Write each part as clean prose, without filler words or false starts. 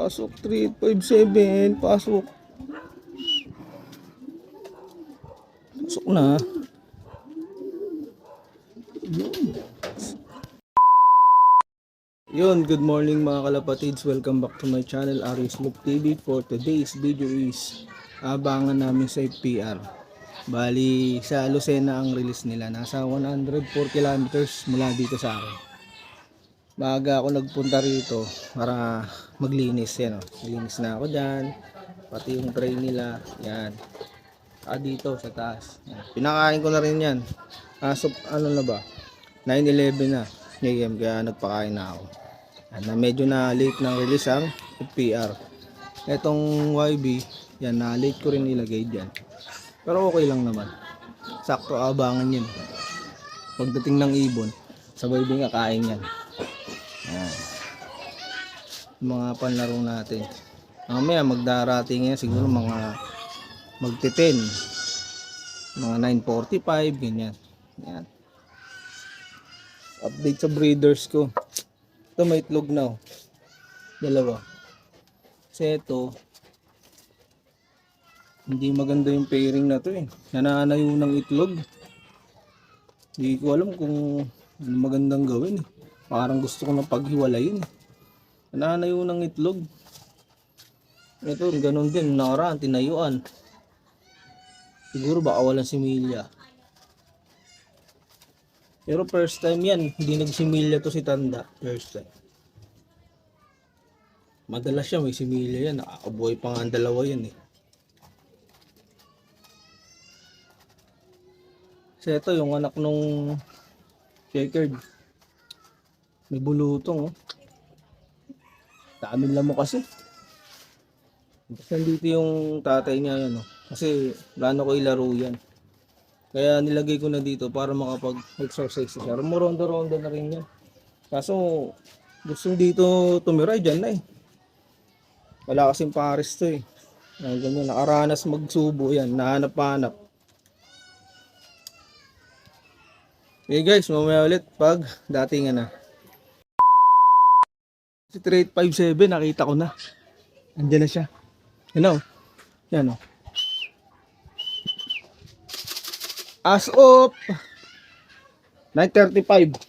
Pasok 357, pasok. Pasok na. Yun, good morning mga kalapatids. Welcome back to my channel, Aris Look TV. For today's video is abangan namin sa FPR. Bali, sa Lucena ang release nila. Nasa 104 kilometers mula dito sa akin. Baga ako nagpunta rito para maglinis. Yan, maglinis na ako dyan. Pati yung tray nila. Yan. Dito sa taas. Yan. Pinakain ko na rin yan. So, ano na ba? 9:11 na. AM, kaya nagpakain na ako. Na medyo na late ng release ang FPR. Etong YB, yan na late ko rin ilagay dyan. Pero okay lang naman. Sakto abangan yun. Pagdating ng ibon, sabay din kakain yan. Yan. Mga panlaro natin. Mamaya magdarating yan siguro mga magti-10. Mga 9:45, ganyan. Yan. Update sa breeders ko. Ito may itlog na oh. Dalawa. Kasi ito hindi maganda yung pairing na to eh. Nananayo ng itlog. Hindi ko alam kung ano magandang gawin eh. Parang gusto ko na paghiwalayin eh. Nananayo ng itlog. Ito ganun din. Nakaraan, tinayuan. Siguro baka walang similya. Pero first time yan, hindi nagsimilya to si Tanda. First time. Madalas siya may similya yan. Nakakabuhay pa nga ang dalawa yan eh. Kasi ito yung anak nung checkered. May bulutong oh. Dami lang mo kasi. Kasi nandito yung tatay niya yan oh. Kasi plano ko ilaro yan. Kaya nilagay ko na dito para makapag-exercise siya. Rumoronda-ronda na rin yan. Kaso gustong dito tumiray dyan na eh. Wala kasing pares to eh. Ganyan, nakaranas magsubo yan. Nahanap-hanap. Okay guys, mamaya ulit pag datingan na. Si 3857 nakita ko na. Andyan na siya. Yan o. Yan o. As of 9:35.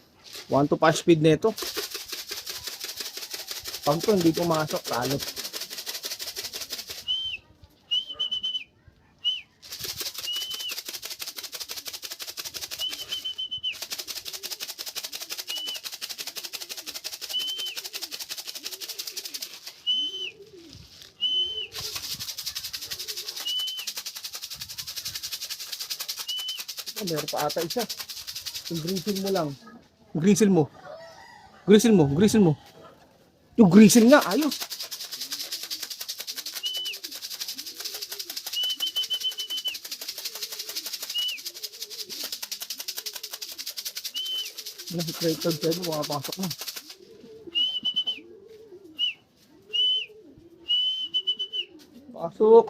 1 to 5 speed nito. Pag to hindi pumasok, talo. Meron pa ata isa. Yung grizzle mo lang. Grizzle mo. Grizzle mo. Grizzle mo. Yung grizzle nga. Ayos. Nasa trade tag tayo. Makapasok na. Pasok.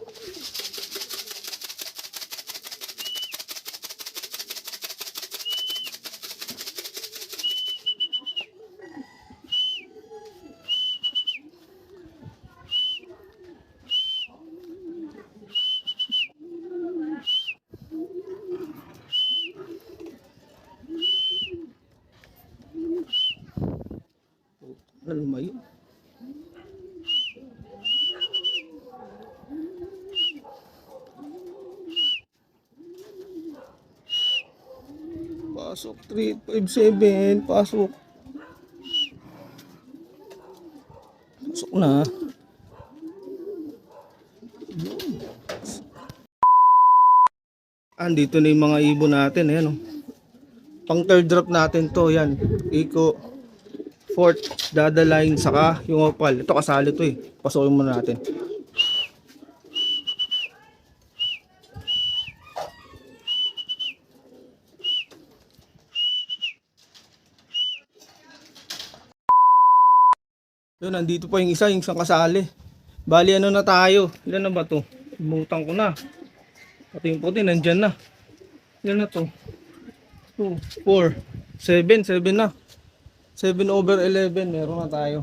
Lumayo. Pasok 357, pasok. Pasok na. Andito na yung mga ibon natin, ayan oh. Pang third drop natin to, yan. Iko fourth, dadalayin saka yung opal. Ito kasali to eh. Pasukin muna natin. Yun, nandito pa yung isa, yung isang kasali. Bali ano na tayo. Ilan na ba to? Bumutang ko na. Pati yung puti, nandyan na. Ilan na to? 2, 4, 7 na. 7/11, meron na tayo.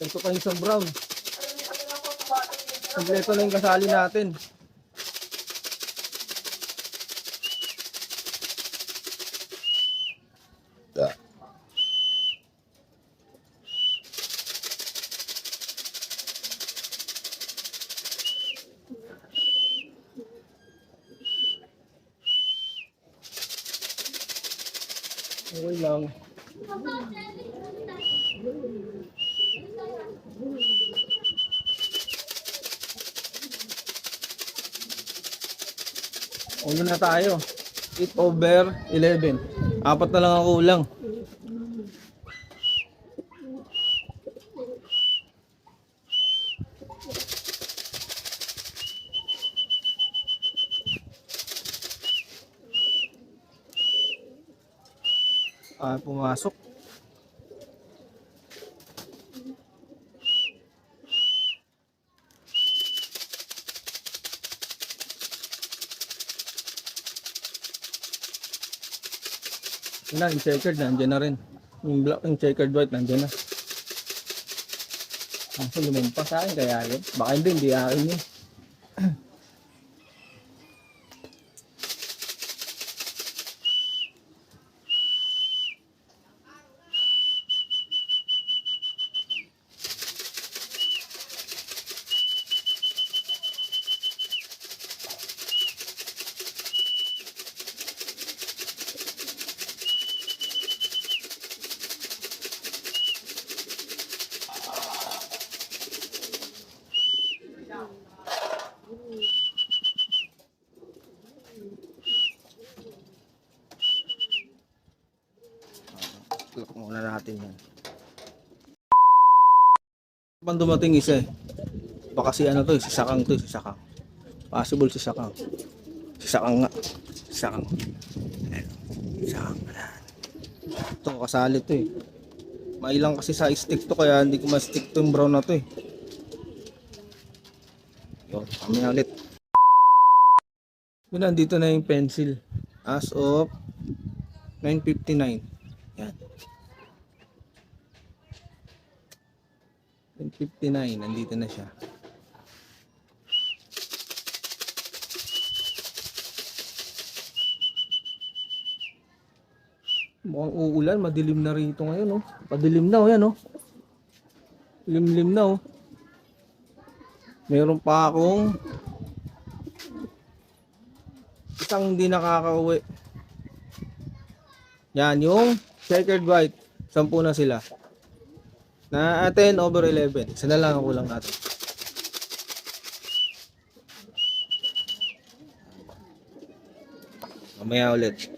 Ito pa yung isang brown. Kompleto na yung kasali natin. Okay lang. Una na tayo. 8/11. Apat na lang ang kulang. Pumasok. Yun na, yung checkered, nandiyan na rin. Yung black, yung checkered white, nandiyan na. Kaso lumampas sa akin, kaya yun. Baka hindi akin yun. Lock muna natin yan. Pag dumating isa eh. Baka si ano to, si Sakang to, si Sakang. Possible si Sakang. Si Sakang nga. Si Sakang. Ayan. Si Sakang. Ito, kasali to eh. Mailang kasi sa stick to, kaya hindi ko ma-stick to yung brown na to eh. Yun, kami ulit. Yun, nandito na yung pencil. As of 9:59. Yan. 9:59, nandito na siya. Mukhang uulan, madilim na rito ngayon, oh. Padilim na, oh, yan, oh. Limlim na, oh. Meron pa akong isang hindi nakakauwi. Yan, yung checkered white. 10 na sila. Na 10/11. Isa na lang ang kulang natin. Mamaya ulit.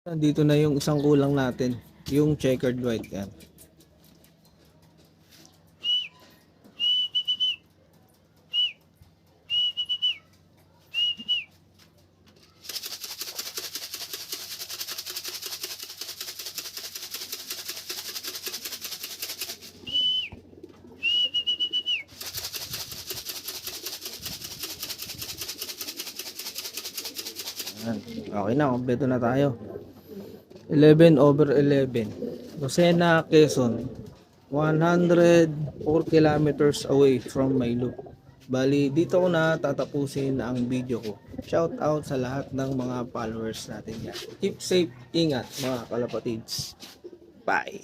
Nandito na yung isang kulang natin. Yung checkered white. Yan. Okay na, kompleto na tayo. 11/11. Lucena, Quezon. 104 kilometers away from my loop. Bali, dito ko na tatapusin ang video ko. Shout out sa lahat ng mga followers natin yan. Keep safe, ingat mga kalapatids. Bye!